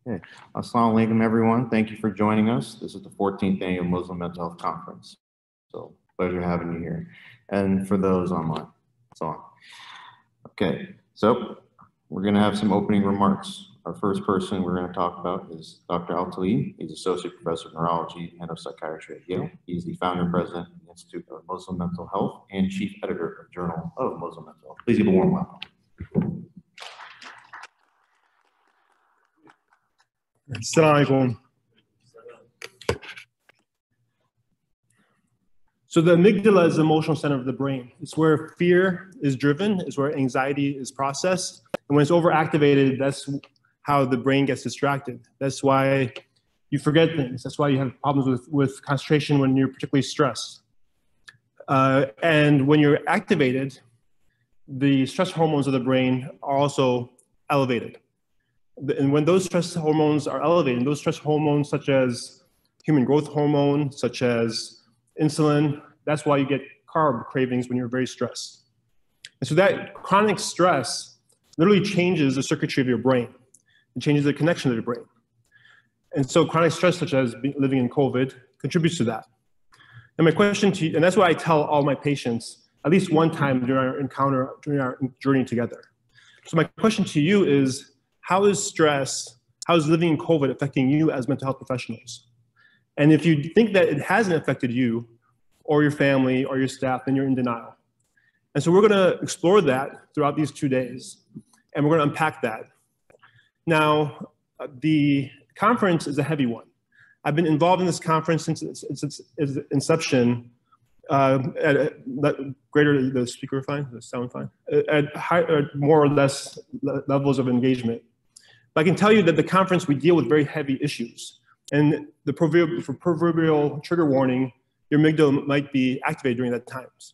Okay. Assalamu alaikum, everyone. Thank you for joining us. This is the 14th annual Muslim Mental Health Conference. So, pleasure having you here. And for those online, so on. Okay, so we're going to have some opening remarks. Our first person we're going to talk about is Dr. Altalib. He's Associate Professor of Neurology and of Psychiatry at Yale. He's the founder and president of the Institute of Muslim Mental Health and chief editor of Journal of Muslim Mental Health. Please give a warm welcome. Assalamu alaikum. So the amygdala is the emotional center of the brain. It's where fear is driven, it's where anxiety is processed. And when it's overactivated, that's how the brain gets distracted. That's why you forget things. That's why you have problems with concentration when you're particularly stressed. And when you're activated, the stress hormones of the brain are also elevated. And when those stress hormones are elevated, those stress hormones such as human growth hormone, such as insulin, that's why you get carb cravings when you're very stressed. And so that chronic stress literally changes the circuitry of your brain. It changes the connection of your brain. And so chronic stress, such as living in COVID, contributes to that. And my question to you, and that's what I tell all my patients, at least one time during our encounter, during our journey together. So my question to you is, how is stress, how is living in COVID affecting you as mental health professionals? And if you think that it hasn't affected you or your family or your staff, then you're in denial. And so we're gonna explore that throughout these 2 days, and we're gonna unpack that. Now, the conference is a heavy one. I've been involved in this conference since its inception greater, the speaker fine, the sound fine, at more or less levels of engagement. But I can tell you that the conference, we deal with very heavy issues. And the proverbial trigger warning, your amygdala might be activated during that times.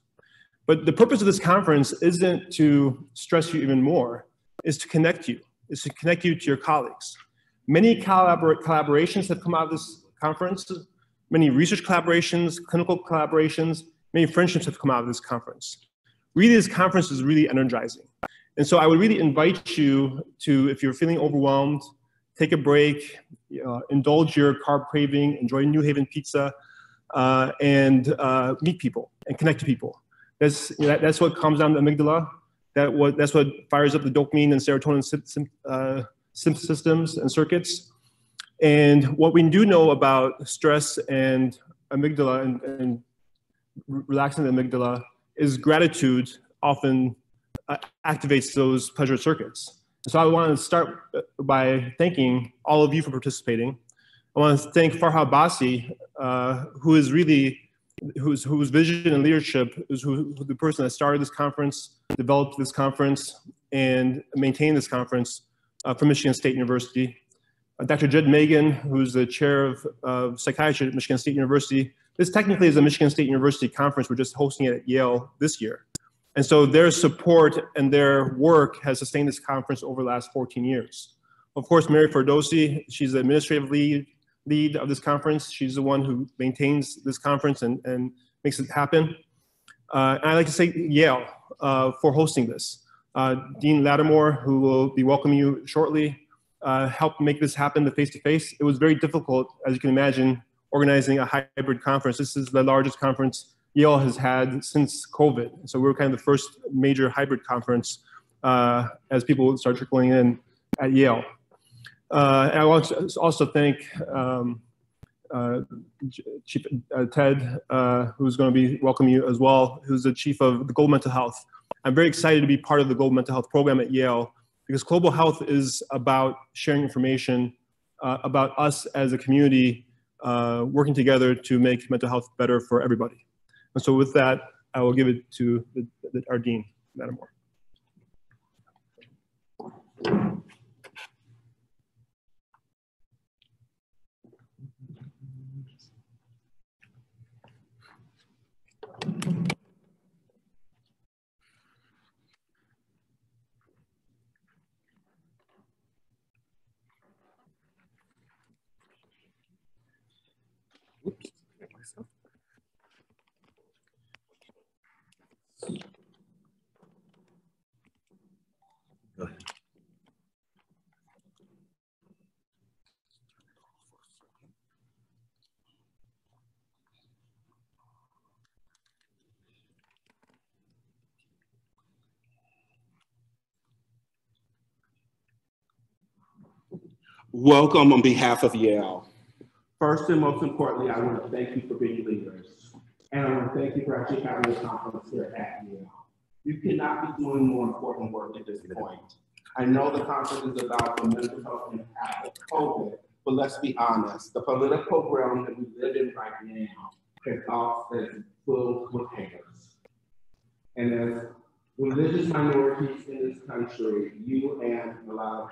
But the purpose of this conference isn't to stress you even more, is to connect you, to your colleagues. Many collaborations have come out of this conference, many research collaborations, clinical collaborations, many friendships have come out of this conference. Really, this conference is really energizing. And so I would really invite you to, if you're feeling overwhelmed, take a break, indulge your carb craving, enjoy New Haven pizza, and meet people and connect to people. That's what calms down the amygdala. That's what fires up the dopamine and serotonin systems and circuits. And what we do know about stress and amygdala and relaxing the amygdala is gratitude often activates those pleasure circuits. So I want to start by thanking all of you for participating. I want to thank Farha Abbasi, whose vision and leadership is the person that started this conference, developed this conference, and maintained this conference from Michigan State University. Dr. Magen, who's the chair of psychiatry at Michigan State University. This technically is a Michigan State University conference. We're just hosting it at Yale this year. And so their support and their work has sustained this conference over the last 14 years. Of course, Mary Ferdosi, she's the administrative lead of this conference. She's the one who maintains this conference and makes it happen. And I'd like to thank Yale for hosting this. Dean Lattimore, who will be welcoming you shortly, helped make this happen, the face-to-face. It was very difficult, as you can imagine, organizing a hybrid conference. This is the largest conference Yale has had since COVID. So we were kind of the first major hybrid conference as people start trickling in at Yale. And I want to also thank Chief Ted, who's going to be welcoming you as well, who's the chief of the Global Mental Health. I'm very excited to be part of the Global Mental Health program at Yale because global health is about sharing information about us as a community working together to make mental health better for everybody. And so with that, I will give it to our Dean, Lattimore. Oops. Go ahead. Welcome on behalf of Yale. First and most importantly, I want to thank you for being leaders. And I want to thank you for actually having a conference here at Yale. You cannot be doing more important work at this point. I know the conference is about the mental health impact of COVID, but let's be honest, the political realm that we live in right now is full with haters. And as religious minorities in this country, you and a lot of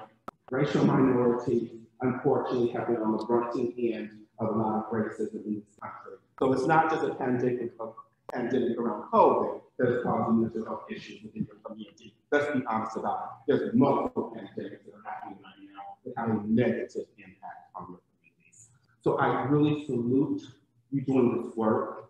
racial minorities, unfortunately, have been on the fronting end of a lot of racism in this country. So it's not just a pandemic around COVID that is causing mental health issues within your community. Let's be honest about it. There's multiple pandemics that are happening right now that have a negative impact on your communities. So I really salute you doing this work.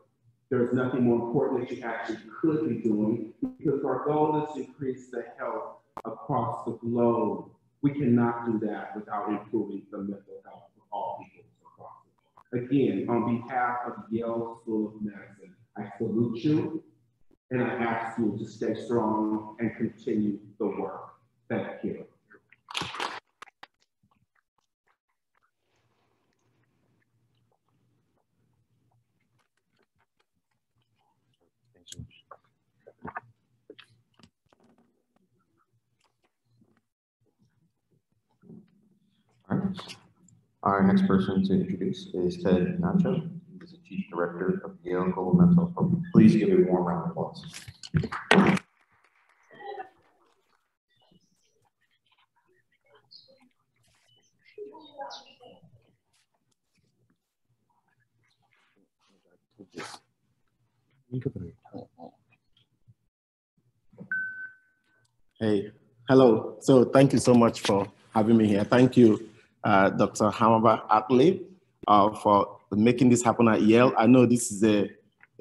There's nothing more important that you actually could be doing, because our goal is to increase the health across the globe. We cannot do that without improving the mental health for all people across the globe. Again, on behalf of Yale School of Medicine, I salute you, and I ask you to stay strong and continue the work. Thank you. All right. Our next person to introduce is Ted Nacho. He's the Chief Director of Yale Global Mental Health. Please give a warm round of applause. Hey, hello. So thank you so much for having me here. Thank you, Dr. Hamada Altalib, for making this happen at Yale. I know this is a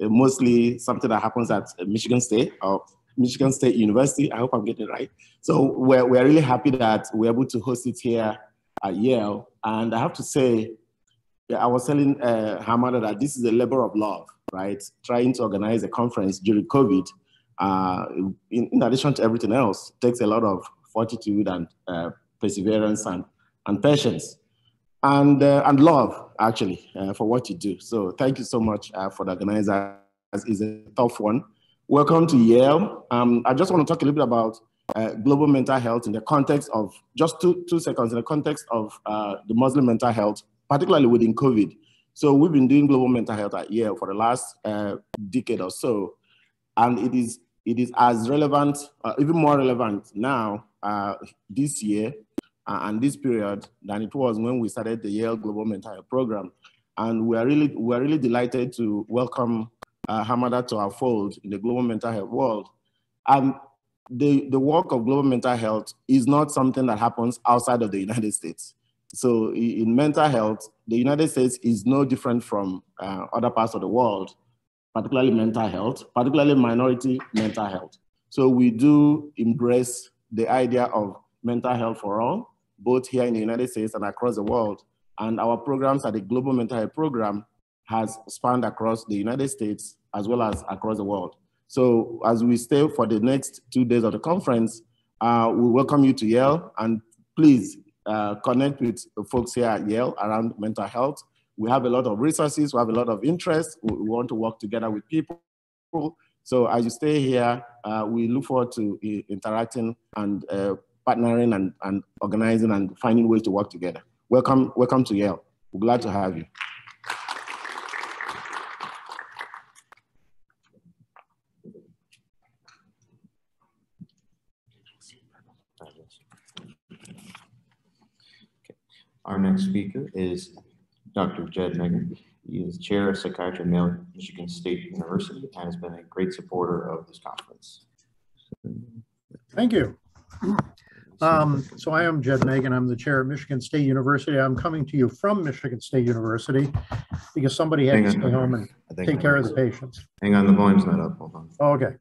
mostly something that happens at Michigan State or Michigan State University. I hope I'm getting it right. So we're really happy that we're able to host it here at Yale. And I have to say, I was telling Hamada that this is a labor of love, right? Trying to organize a conference during COVID, in addition to everything else, takes a lot of fortitude and perseverance and patience and love, actually, for what you do. So thank you so much for the organizer. It's a tough one. Welcome to Yale. I just want to talk a little bit about global mental health in the context of, just two seconds, in the context of the Muslim mental health, particularly within COVID. So we've been doing global mental health at Yale for the last decade or so, and it is as relevant, even more relevant now, this year and this period than it was when we started the Yale Global Mental Health Program. And we're really delighted to welcome Hamada to our fold in the global mental health world. And the work of global mental health is not something that happens outside of the United States. So in mental health, the United States is no different from other parts of the world, particularly mental health, particularly minority mental health. So we do embrace the idea of mental health for all, both here in the United States and across the world. And our programs at the Global Mental Health Program has spanned across the United States as well as across the world. So as we stay for the next 2 days of the conference, we welcome you to Yale, and please connect with folks here at Yale around mental health. We have a lot of resources, we have a lot of interest. We want to work together with people. So as you stay here, we look forward to interacting and partnering and organizing and finding ways to work together. Welcome to Yale. We're glad to have you. Our next speaker is Dr. Jed Magen. He is Chair of Psychiatry at Michigan State University and has been a great supporter of this conference. Thank you. So I am Jed Magen. I'm the chair at Michigan State University. I'm coming to you from Michigan State University because somebody had to stay home and take care of the patients. Hang on, the volume's not up. Hold on. Oh, okay.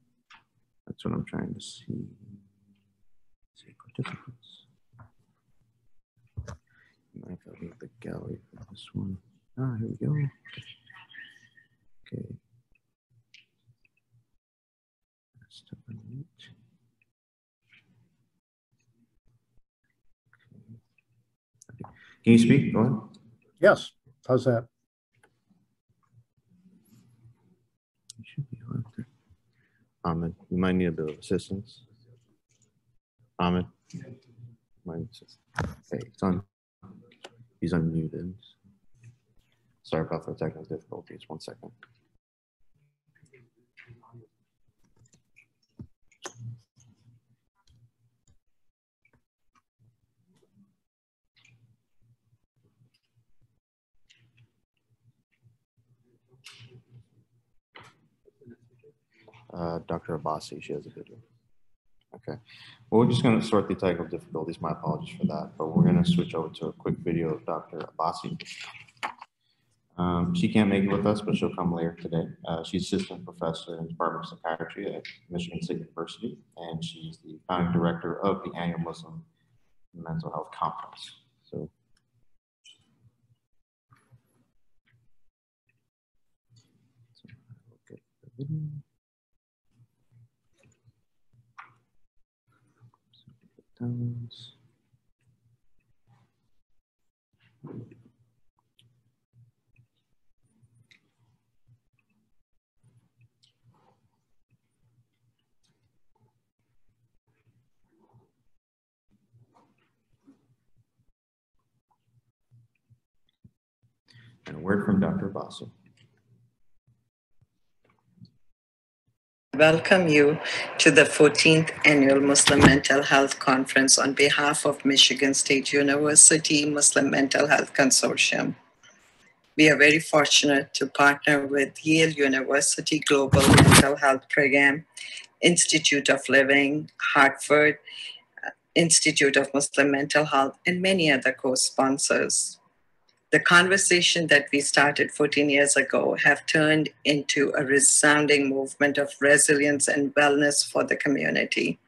That's what I'm trying to see. See participants. I might have to leave the gallery for this one. Ah, here we go. Okay. Can you speak? Go ahead. Yes, how's that? You should be on there. Ahmed, you might need a bit of assistance. Ahmed, might need assistance. Okay, he's unmuted. Sorry about the technical difficulties. 1 second. Dr. Abbasi, she has a video. Okay. Well, we're just going to sort the technical difficulties. My apologies for that, but we're going to switch over to a quick video of Dr. Abbasi. She can't make it with us, but she'll come later today. She's assistant professor in the Department of Psychiatry at Michigan State University, and she's the founding director of the annual Muslim Mental Health Conference. So, okay, the video. And a word from Dr. Abbasi. Welcome you to the 14th Annual Muslim Mental Health Conference on behalf of Michigan State University Muslim Mental Health Consortium. We are very fortunate to partner with Yale University Global Mental Health Program, Institute of Living, Hartford, Institute of Muslim Mental Health, and many other co-sponsors. The conversation that we started 14 years ago have turned into a resounding movement of resilience and wellness for the community.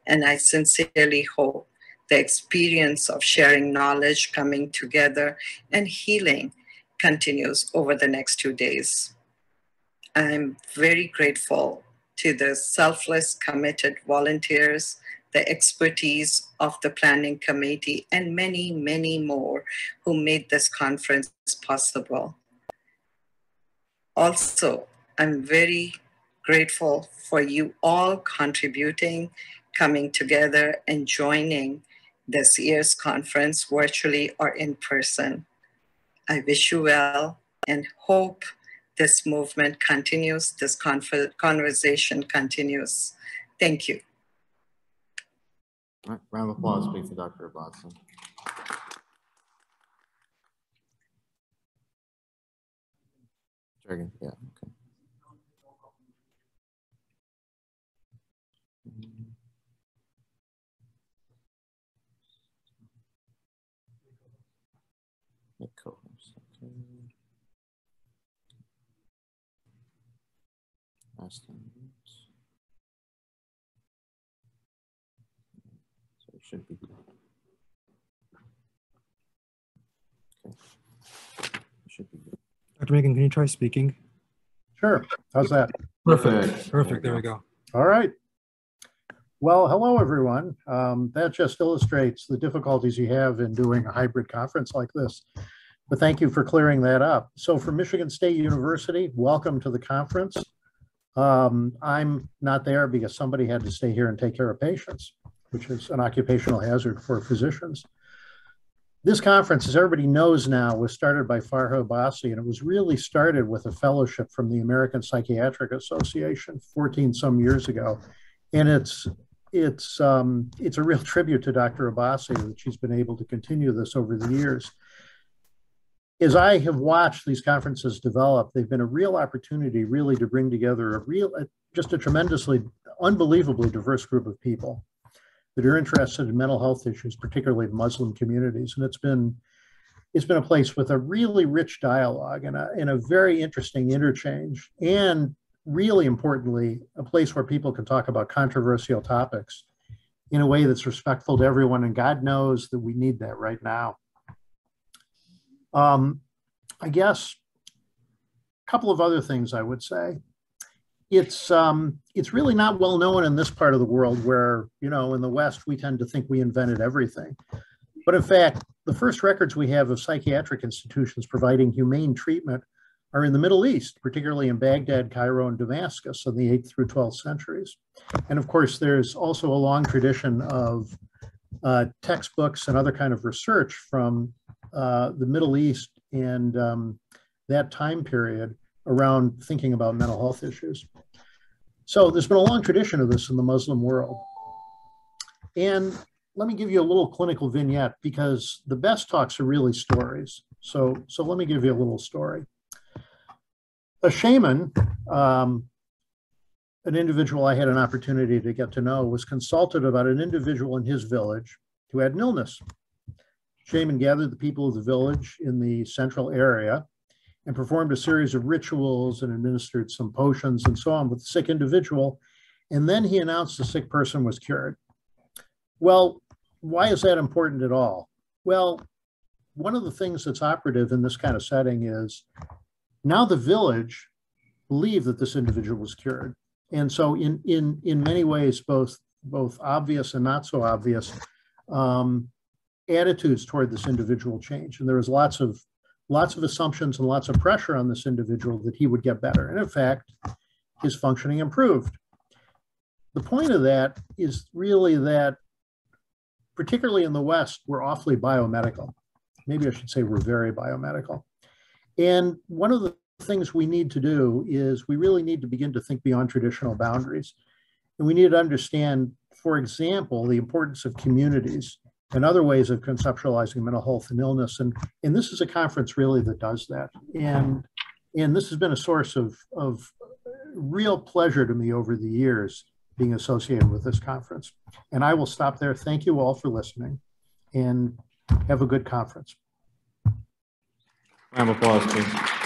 And I sincerely hope the experience of sharing knowledge, coming together, and healing continues over the next 2 days. I'm very grateful to the selfless, committed volunteers, the expertise of the planning committee, and many, many more who made this conference possible. Also, I'm very grateful for you all contributing, coming together, and joining this year's conference virtually or in person. I wish you well and hope this movement continues, this conversation continues. Thank you. All right, round of applause, please, for Dr. Abbasi. Dragon, yeah, okay. Co-host, okay. Last time. So it should be good. Okay. It should be good. Dr. Magen, can you try speaking? Sure, how's that? Perfect. Perfect. There we go. All right. Well, hello, everyone. That just illustrates the difficulties you have in doing a hybrid conference like this. But thank you for clearing that up. So for Michigan State University, welcome to the conference. I'm not there because somebody had to stay here and take care of patients, which is an occupational hazard for physicians. This conference, as everybody knows now, was started by Farha Abbasi, and it was really started with a fellowship from the American Psychiatric Association 14 some years ago. And it's a real tribute to Dr. Abbasi that she's been able to continue this over the years. As I have watched these conferences develop, they've been a real opportunity really to bring together just a tremendously, unbelievably diverse group of people that are interested in mental health issues, particularly in Muslim communities. And it's been a place with a really rich dialogue and a very interesting interchange, and really importantly, a place where people can talk about controversial topics in a way that's respectful to everyone. And God knows that we need that right now. I guess a couple of other things I would say. It's really not well known in this part of the world where, you know, in the West, we tend to think we invented everything. But in fact, the first records we have of psychiatric institutions providing humane treatment are in the Middle East, particularly in Baghdad, Cairo, and Damascus in the 8th through 12th centuries. And of course, there's also a long tradition of textbooks and other kind of research from the Middle East and that time period around thinking about mental health issues. So there's been a long tradition of this in the Muslim world. And let me give you a little clinical vignette, because the best talks are really stories. So let me give you a little story. A shaman, an individual I had an opportunity to get to know, was consulted about an individual in his village who had an illness. Shaman gathered the people of the village in the central area and performed a series of rituals and administered some potions and so on with the sick individual. And then he announced the sick person was cured. Well, why is that important at all? Well, one of the things that's operative in this kind of setting is now the village believed that this individual was cured. And so in many ways, both obvious and not so obvious, attitudes toward this individual change. And there was lots of assumptions and lots of pressure on this individual that he would get better. And in fact, his functioning improved. The point of that is really that, particularly in the West, we're awfully biomedical. Maybe I should say we're very biomedical. And one of the things we need to do is we really need to begin to think beyond traditional boundaries. And we need to understand, for example, the importance of communities and other ways of conceptualizing mental health and illness. And this is a conference really that does that. And this has been a source of real pleasure to me over the years being associated with this conference. And I will stop there. Thank you all for listening, and have a good conference. Round of applause, please.